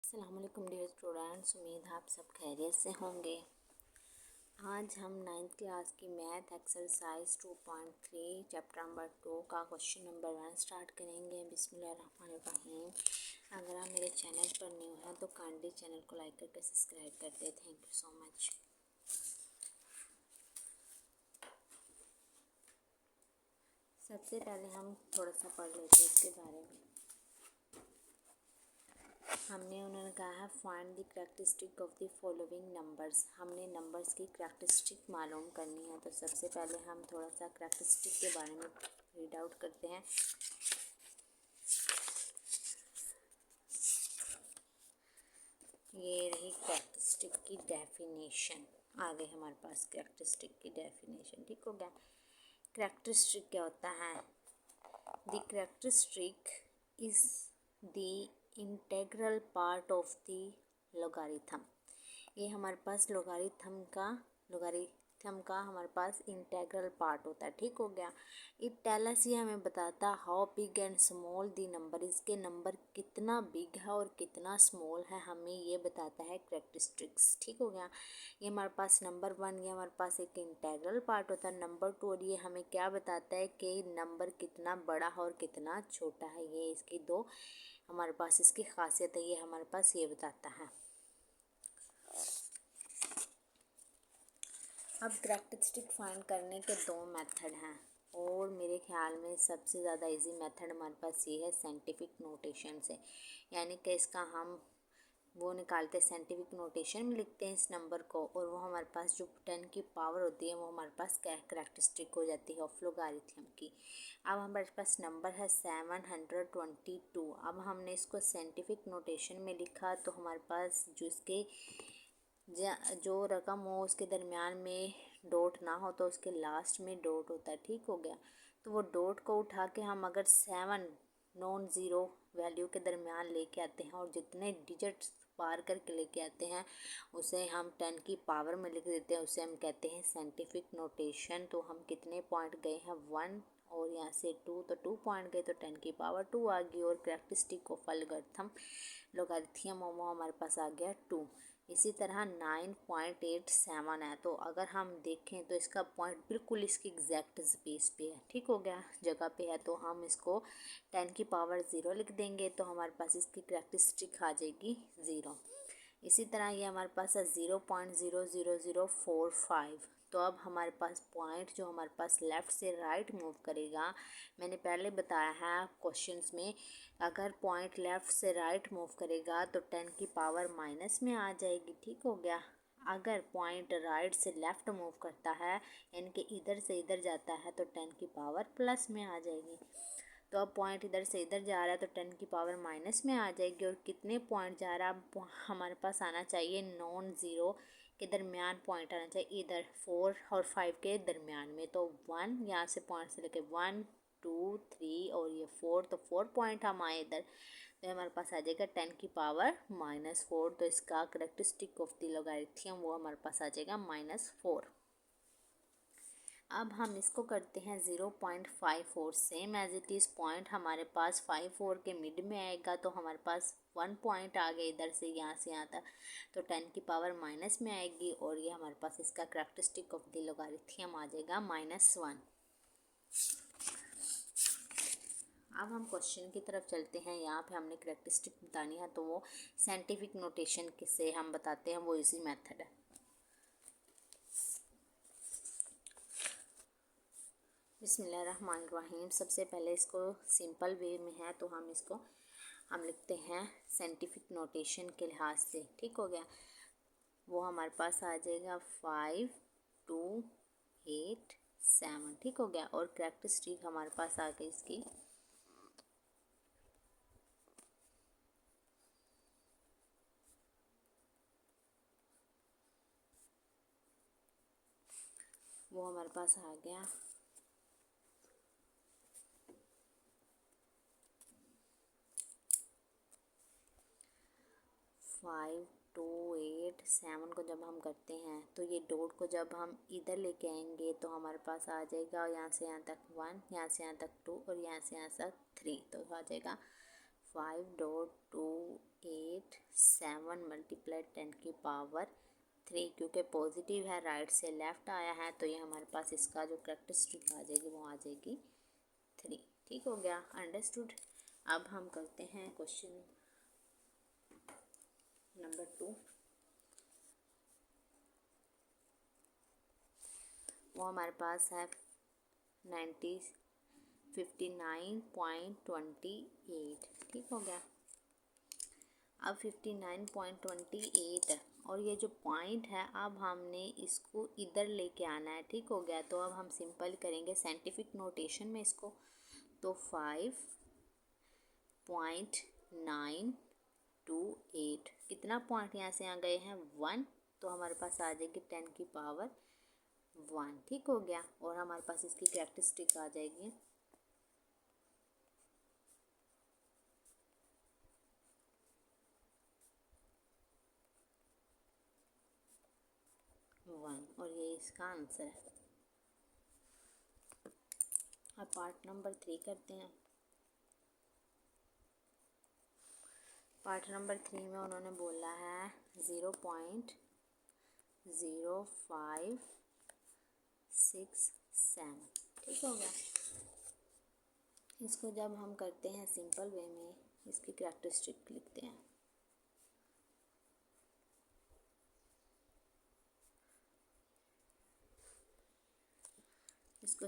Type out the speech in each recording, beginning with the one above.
अस्सलामुअलैकुम dear students, उम्मीद आप सब खैरियत से होंगे। आज हम 9th क्लास की मैथ एक्सरसाइज 2.3 चैप्टर नंबर 2 का क्वेश्चन नंबर 1 स्टार्ट करेंगे। बिस्मिल्लाहिर्रहमानिर्रहीम। अगर आप मेरे चैनल पर न्यू हैं तो काइंडली चैनल को लाइक करके सब्सक्राइब कर दे। Thank you so much. सबसे पहले हम थोड़ा सा पढ़ लेते हैं इसके बारे में। उन्होंने कहा है find the characteristic of the following numbers. हमने नंबर्स की करैक्टरिस्टिक मालूम करनी है। तो सबसे पहले हम थोड़ा सा करैक्टरिस्टिक के बारे में रीड आउट करते हैं। ये रही करैक्टरिस्टिक की डेफिनेशन। आ गई हमारे पास करैक्टरिस्टिक की डेफिनेशन। ठीक हो गया। करैक्टरिस्टिक क्या होता है? The characteristic is the integral part of the logarithm. ये हमारे पास लोगारिथम का हमारे पास इंटेग्रल पार्ट होता है। ठीक हो गया। इट टेल अस, ये हमें बताता how big and small the number, इसके नंबर कितना बिग है और कितना स्मॉल है, हमें ये बताता है करैक्टरिस्टिक्स। ठीक हो गया। ये हमारे पास नंबर 1, ये हमारे पास एक इंटेग्रल पार्ट होता है। नंबर 2, और ये हमें क्या बताता है कि नंबर कितना बड़ा है और कितना छोटा है। ये इसकी दो हमारे पास इसकी खासियत है, ये हमारे पास ये बताता है। अब करैक्टरिस्टिक फाइंड करने के दो मेथड हैं और मेरे ख्याल में सबसे ज़्यादा इजी मेथड हमारे पास ये है साइंटिफिक नोटेशन से। यानी कि इसका हम वो निकालते हैं, साइंटिफिक नोटेशन में लिखते हैं इस नंबर को, और वो हमारे पास जो 10 की पावर होती है वो हमारे पास करैक्टरिस्टिक हो जाती है ऑफ लोगारिथम की। अब हमारे पास नंबर है 722। अब हमने इसको साइंटिफिक नोटेशन में लिखा तो हमारे पास जो इसके जो रकम हो उसके दरमियान में डॉट ना हो तो उसके लास्ट में डॉट होता है। ठीक हो गया। तो वो डॉट को उठा के हम अगर 7 नॉन ज़ीरो वैल्यू के दरमियान लेके आते हैं और जितने डिजिट्स पार करके लेके आते हैं उसे हम 10 की पावर में लिख देते हैं, उसे हम कहते हैं साइंटिफिक नोटेशन। तो हम कितने पॉइंट गए हैं 1 और यहाँ से 2, तो 2 पॉइंट गए तो 10 की पावर 2 आ गई। और करैक्टरिस्टिक ऑफ लोगारिथम वो हमारे पास आ गया 2। इसी तरह 9.87 है। तो अगर हम देखें तो इसका पॉइंट बिल्कुल इसकी एग्जैक्ट स्पेस पे है। ठीक हो गया, जगह पे है। तो हम इसको 10 की पावर 0 लिख देंगे तो हमारे पास इसकी करैक्टरिस्टिक आ जाएगी 0। इसी तरह ये हमारे पास है 0.00045। तो अब हमारे पास पॉइंट जो हमारे पास लेफ़्ट से राइट मूव करेगा, मैंने पहले बताया है क्वेश्चंस में, अगर पॉइंट लेफ़्ट से राइट मूव करेगा तो 10 की पावर माइनस में आ जाएगी। ठीक हो गया। अगर पॉइंट राइट से लेफ़्ट मूव करता है यानी कि इधर से इधर जाता है तो 10 की पावर प्लस में आ जाएगी। तो अब पॉइंट इधर से इधर जा रहा है तो 10 की पावर माइनस में आ जाएगी। और कितने पॉइंट जा रहा है, अब हमारे पास आना चाहिए नॉन ज़ीरो के दरमियान पॉइंट आना चाहिए, इधर 4 और 5 के दरमियान में। तो 1 यहाँ से पॉइंट से लेके 1 2 3 और ये 4, तो 4 पॉइंट हम आए इधर, तो हमारे पास आ जाएगा 10 की पावर -4। तो इसका करैक्टरिस्टिक ऑफ द लोगारिथम वो हमारे पास आ जाएगा -4। अब हम इसको करते हैं 0.54, same as it is. Point हमारे पास 54 के मिड में आएगा तो हमारे पास 1 पॉइंट आ गया इधर से यहाँ से यहाँ तक, तो 10 की पावर माइनस में आएगी और ये हमारे पास इसका करैक्टरिस्टिक ऑफ द लोगारिथम आ जाएगा -1। अब हम क्वेश्चन की तरफ चलते हैं। यहाँ पे हमने करैक्टरिस्टिक बतानी है तो वो साइंटिफिक नोटेशन से हम बताते हैं, वो इजी मेथड है। बिस्मिल्लाहिर्रहमानिर्रहीम। सबसे पहले इसको सिंपल वे में है तो हम लिखते हैं साइंटिफिक नोटेशन के लिहाज से। ठीक हो गया। वो हमारे पास आ जाएगा 5 2 8 7। ठीक हो गया। और करैक्टरिस्टिक हमारे पास आ गई इसकी वो हमारे पास आ गया 5 2 8 7 को जब हम करते हैं तो ये डॉट को जब हम इधर लेके आएंगे तो हमारे पास आ जाएगा यहाँ से यहाँ तक 1, यहाँ से यहाँ तक 2 और यहाँ से यहाँ तक 3। तो आ जाएगा 5 2 8 7 मल्टीप्लाई 10 की पावर 3, क्योंकि पॉजिटिव है, राइट से लेफ़्ट आया है, तो ये हमारे पास इसका जो करेक्टरिस्टिक आ जाएगी वो आ जाएगी 3। ठीक हो गया, अंडरस्टूड। अब हम करते हैं क्वेश्चन नंबर 2। वो हमारे पास है 59.28। ठीक हो गया। अब 59.28 और ये जो पॉइंट है अब हमने इसको इधर लेके आना है। ठीक हो गया। तो अब हम सिंपल करेंगे साइंटिफिक नोटेशन में इसको। तो 5.928 कितना पॉइंट यहाँ से आ गए हैं 1, तो हमारे पास आ जाएगी 10 की पावर 1। ठीक हो गया। और हमारे पास इसकी कैरेक्टरिस्टिक आ जाएगी 1 और ये इसका आंसर है। अब पार्ट नंबर 3 करते हैं। पार्ट नंबर 3 में उन्होंने बोला है 0.0567। ठीक हो गया। इसको जब हम करते हैं सिंपल वे में, इसकी कैरेक्टरिस्टिक लिखते हैं। इसको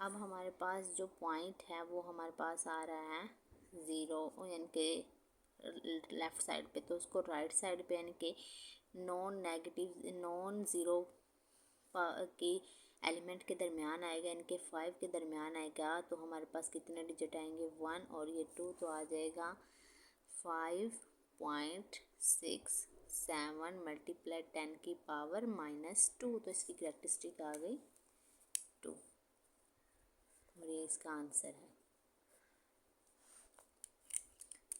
अब हमारे पास जो पॉइंट है वो हमारे पास आ रहा है 0 यानी कि लेफ़्ट साइड पे, तो उसको राइट साइड पे यानी कि नॉन ज़ीरो के एलिमेंट के दरमियान आएगा, यानी कि 5 के दरमियान आएगा। तो हमारे पास कितने डिजिट आएंगे 1 और ये 2, तो आ जाएगा 5.67 मल्टीप्लाई 10 की पावर -2। तो इसकी कैरेक्टरिस्टिक आ गई 2 और ये इसका आंसर है।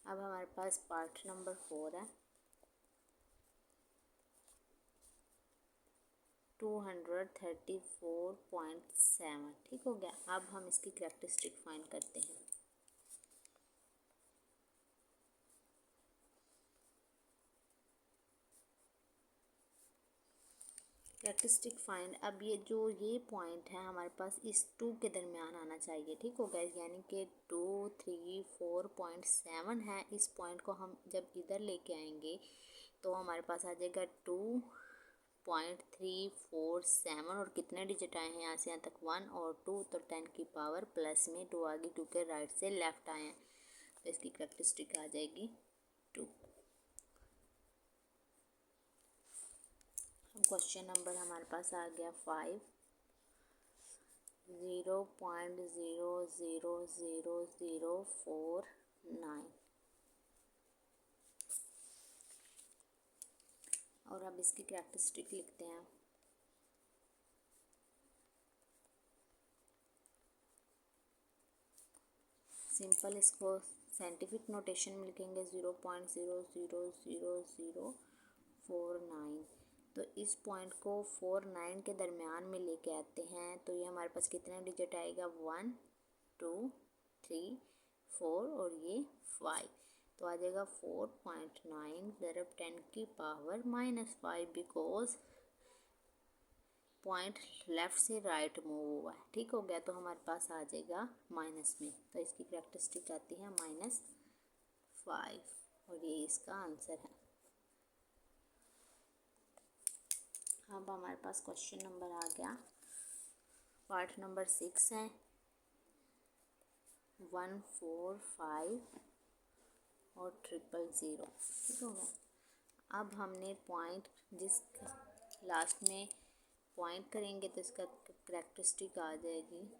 अब हमारे पास पार्ट नंबर 4 है 234.7। ठीक हो गया। अब हम इसकी कैरेक्टरिस्टिक फाइंड करते हैं। कैरेक्टरिस्टिक फाइंड, अब ये पॉइंट है हमारे पास इस 2 के दरमियान आना चाहिए। ठीक हो गया। यानी कि 234.7 है। इस पॉइंट को हम जब इधर लेके आएंगे तो हमारे पास आ जाएगा 2.347 और कितने डिजिट आए हैं यहाँ से यहाँ तक 1 और 2, तो 10 की पावर प्लस में 2 आ गई, क्योंकि राइट से लेफ़्ट आए हैं। तो इसकी कैरेक्टरिस्टिक आ जाएगी 2। क्वेश्चन नंबर हमारे पास आ गया 5। 0.000049 और अब इसकी कैरेक्टरिस्टिक लिखते हैं। सिंपल इसको साइंटिफिक नोटेशन में लिखेंगे 0.000049। तो इस पॉइंट को 49 के दरमियान में लेके आते हैं, तो ये हमारे पास कितने डिजिट आएगा 1 2 3 4 और ये 5, तो आ जाएगा 4.9 ज़रब 10 की पावर -5, बिकॉज पॉइंट लेफ़्ट से राइट मूव हुआ है। ठीक हो गया। तो हमारे पास आ जाएगा माइनस में, तो इसकी कैरेक्टरिस्टिक आती है -5 और ये इसका आंसर है। अब हमारे पास क्वेश्चन नंबर आ गया पार्ट नंबर 6 है 145 और 000। ठीक हो गया। अब हमने पॉइंट जिस लास्ट में पॉइंट करेंगे तो इसका कैरेक्टरिस्टिक आ जाएगी।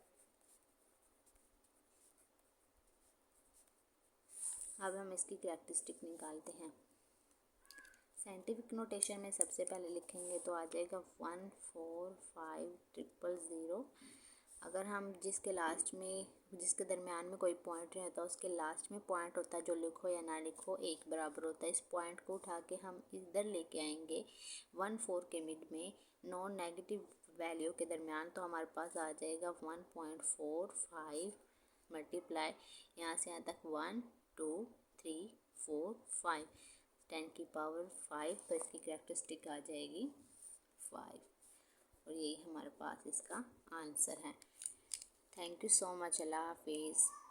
अब हम इसकी कैरेक्टरिस्टिक निकालते हैं। साइंटिफिक नोटेशन में सबसे पहले लिखेंगे तो आ जाएगा 145 अगर हम जिसके लास्ट में जिसके दरमियान में कोई पॉइंट नहीं होता उसके लास्ट में पॉइंट होता है, जो लिखो या ना लिखो एक बराबर होता है। इस पॉइंट को उठा के हम इधर लेके आएंगे 14 के मिड में नॉन नेगेटिव वैल्यू के दरमियान, तो हमारे पास आ जाएगा 1.45 मल्टीप्लाई यहाँ से यहाँ तक 1 2 3 4 5, 10 की पावर 5, तो इसकी कैरेक्टरिस्टिक आ जाएगी 5, और यही हमारे पास इसका आंसर है। Thank you so much. अल्लाह हाफिज़।